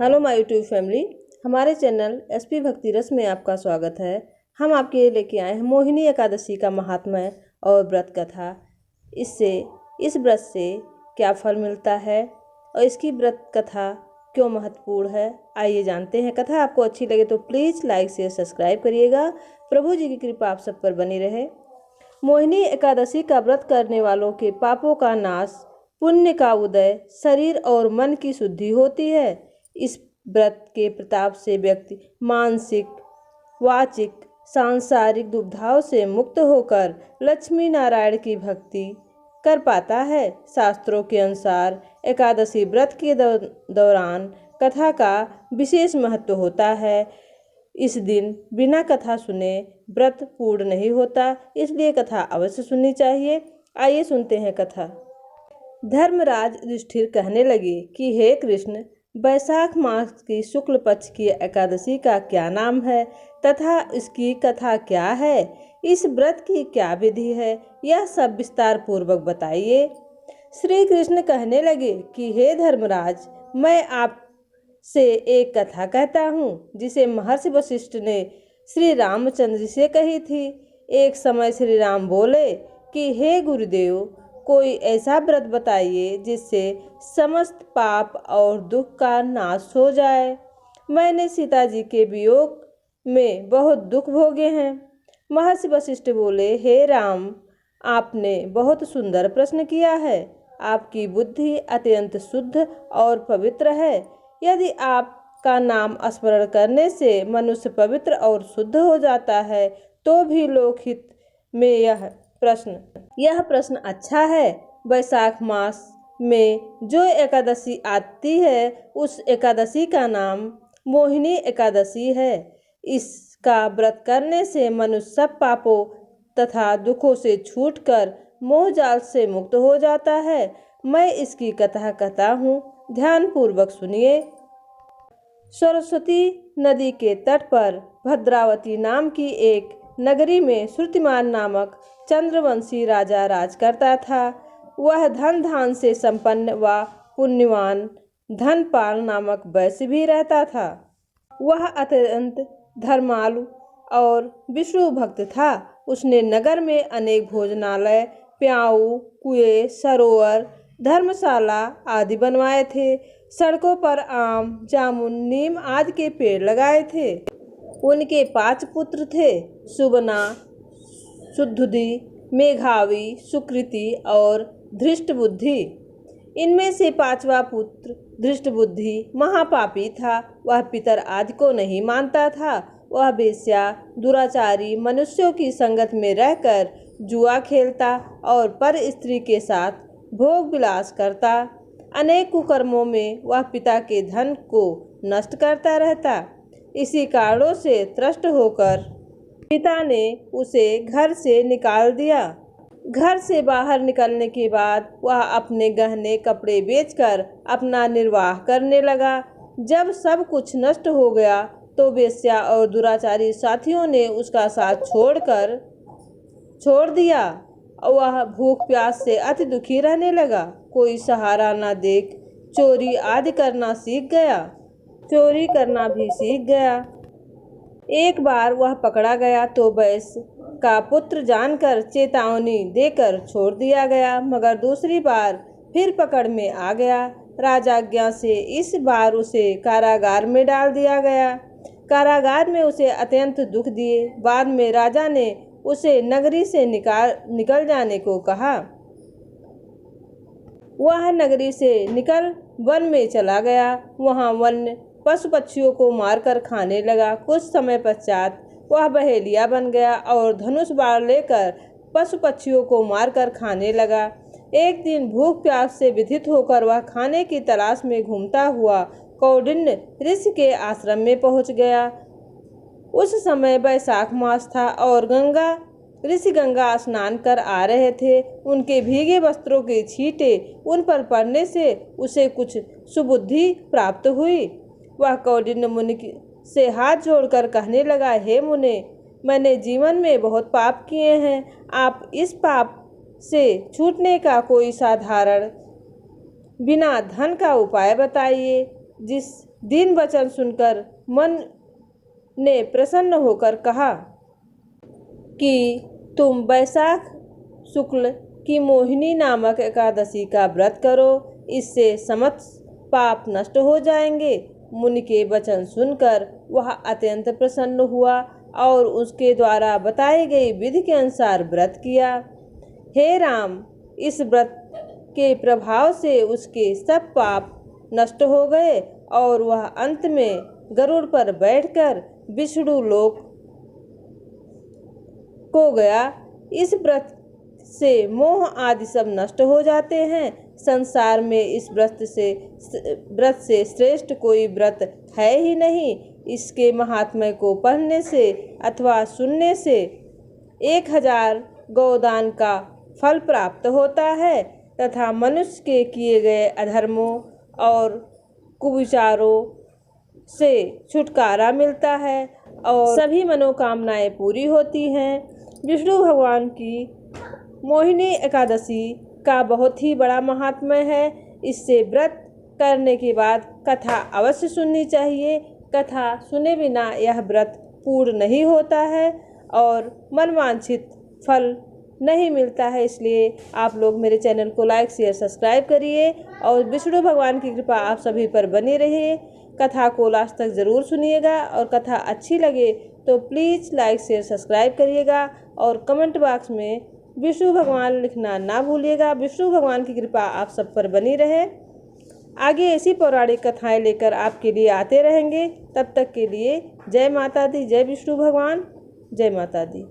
Hello my YouTube family, हमारे channel SP भक्ति रस में आपका स्वागत है। हम आपके लिए लेके आए हैं मोहिनी एकादशी का महात्म्य और व्रत कथा। इस व्रत से क्या फल मिलता है और इसकी व्रत कथा क्यों महत्वपूर्ण है, आइए जानते हैं। कथा आपको अच्छी लगे तो प्लीज़ लाइक शेयर सब्सक्राइब करिएगा। प्रभु जी की कृपा आप सब पर बनी रहे। मोहिनी एकादशी का व्रत करने वालों के पापों का नाश, पुण्य का उदय, शरीर और मन की शुद्धि होती है। इस व्रत के प्रताप से व्यक्ति मानसिक, वाचिक, सांसारिक दुविधाओं से मुक्त होकर लक्ष्मी नारायण की भक्ति कर पाता है। शास्त्रों के अनुसार एकादशी व्रत के दौरान कथा का विशेष महत्व होता है। इस दिन बिना कथा सुने व्रत पूर्ण नहीं होता, इसलिए कथा अवश्य सुननी चाहिए। आइए सुनते हैं कथा। धर्मराज युधिष्ठिर कहने लगे कि हे कृष्ण, वैशाख मास की शुक्ल पक्ष की एकादशी का क्या नाम है तथा इसकी कथा क्या है? इस व्रत की क्या विधि है? यह सब विस्तार पूर्वक बताइए। श्री कृष्ण कहने लगे कि हे धर्मराज, मैं आपसे एक कथा कहता हूँ जिसे महर्षि वशिष्ठ ने श्री रामचंद्र से कही थी। एक समय श्री राम बोले कि हे गुरुदेव, कोई ऐसा व्रत बताइए जिससे समस्त पाप और दुख का नाश हो जाए। मैंने सीता जी के वियोग में बहुत दुख भोगे हैं। महर्षि वशिष्ठ बोले, हे राम, आपने बहुत सुंदर प्रश्न किया है। आपकी बुद्धि अत्यंत शुद्ध और पवित्र है। यदि आपका नाम स्मरण करने से मनुष्य पवित्र और शुद्ध हो जाता है तो भी लोकहित में यह प्रश्न अच्छा है। वैशाख मास में जो एकादशी आती है उस एकादशी का नाम मोहिनी एकादशी है। इसका व्रत करने से मनुष्य सब पापों तथा दुखों से छूटकर मोह जाल से मुक्त हो जाता है। मैं इसकी कथा कहता हूँ, ध्यान पूर्वक सुनिए। सरस्वती नदी के तट पर भद्रावती नाम की एक नगरी में श्रुतिमान नामक चंद्रवंशी राजा राज करता था। वह धन धान से संपन्न व पुण्यवान धनपाल नामक वैश्य भी रहता था। वह अत्यंत धर्मालु और विष्णु भक्त था। उसने नगर में अनेक भोजनालय, प्याऊ, कुएं, सरोवर, धर्मशाला आदि बनवाए थे। सड़कों पर आम, जामुन, नीम आदि के पेड़ लगाए थे। उनके 5 पुत्र थे, सुबना, शुद्धुदि, मेघावी, सुकृति और धृष्टबुद्धि। इनमें से 5वां पुत्र धृष्टबुद्धि महापापी था। वह पितर आदि को नहीं मानता था। वह वेश्या, दुराचारी मनुष्यों की संगत में रहकर जुआ खेलता और पर स्त्री के साथ भोग विलास करता। अनेक कुकर्मों में वह पिता के धन को नष्ट करता रहता। इसी कारणों से त्रस्त होकर पिता ने उसे घर से निकाल दिया। घर से बाहर निकलने के बाद वह अपने गहने कपड़े बेचकर अपना निर्वाह करने लगा। जब सब कुछ नष्ट हो गया तो वेश्या और दुराचारी साथियों ने उसका साथ छोड़ दिया। वह भूख प्यास से अति दुखी रहने लगा। कोई सहारा न देख चोरी आदि करना भी सीख गया। एक बार वह पकड़ा गया तो वैश्य का पुत्र जानकर चेतावनी देकर छोड़ दिया गया, मगर दूसरी बार फिर पकड़ में आ गया। राजाज्ञा से इस बार उसे कारागार में डाल दिया गया। कारागार में उसे अत्यंत दुख दिए। बाद में राजा ने उसे नगरी से निकल जाने को कहा। वह नगरी से निकल वन में चला गया। वहाँ वन्य पशु पक्षियों को मारकर खाने लगा। कुछ समय पश्चात वह बहेलिया बन गया और धनुष बाण लेकर पशु पक्षियों को मारकर खाने लगा। एक दिन भूख प्यास से व्यथित होकर वह खाने की तलाश में घूमता हुआ कौंडिन्य ऋषि के आश्रम में पहुंच गया। उस समय वैशाख मास था और ऋषि गंगा स्नान कर आ रहे थे। उनके भीगे वस्त्रों के छींटे उन पर पड़ने से उसे कुछ सुबुद्धि प्राप्त हुई। वह कौंडिन्य मुनि से हाथ जोड़कर कहने लगा, हे मुने, मैंने जीवन में बहुत पाप किए हैं। आप इस पाप से छूटने का कोई साधारण बिना धन का उपाय बताइए दीन वचन सुनकर मन ने प्रसन्न होकर कहा कि तुम वैशाख शुक्ल की मोहिनी नामक एकादशी का व्रत करो, इससे समस्त पाप नष्ट हो जाएंगे। मुनि के वचन सुनकर वह अत्यंत प्रसन्न हुआ और उसके द्वारा बताई गई विधि के अनुसार व्रत किया। हे राम, इस व्रत के प्रभाव से उसके सब पाप नष्ट हो गए और वह अंत में गरुड़ पर बैठकर विष्णु लोक को गया। इस व्रत से मोह आदि सब नष्ट हो जाते हैं। संसार में इस व्रत से श्रेष्ठ कोई व्रत है ही नहीं। इसके महात्म्य को पढ़ने से अथवा सुनने से 1000 गौदान का फल प्राप्त होता है तथा मनुष्य के किए गए अधर्मों और कुविचारों से छुटकारा मिलता है और सभी मनोकामनाएं पूरी होती हैं। विष्णु भगवान की मोहिनी एकादशी का बहुत ही बड़ा महात्म्य है। इससे व्रत करने के बाद कथा अवश्य सुननी चाहिए। कथा सुने बिना यह व्रत पूर्ण नहीं होता है और मनवांछित फल नहीं मिलता है। इसलिए आप लोग मेरे चैनल को लाइक शेयर सब्सक्राइब करिए और विष्णु भगवान की कृपा आप सभी पर बनी रहे। कथा को लास्ट तक ज़रूर सुनिएगा और कथा अच्छी लगे तो प्लीज़ लाइक शेयर सब्सक्राइब करिएगा और कमेंट बॉक्स में विष्णु भगवान लिखना ना भूलिएगा। विष्णु भगवान की कृपा आप सब पर बनी रहे। आगे ऐसी पौराणिक कथाएं लेकर आपके लिए आते रहेंगे। तब तक के लिए जय माता दी, जय विष्णु भगवान, जय माता दी।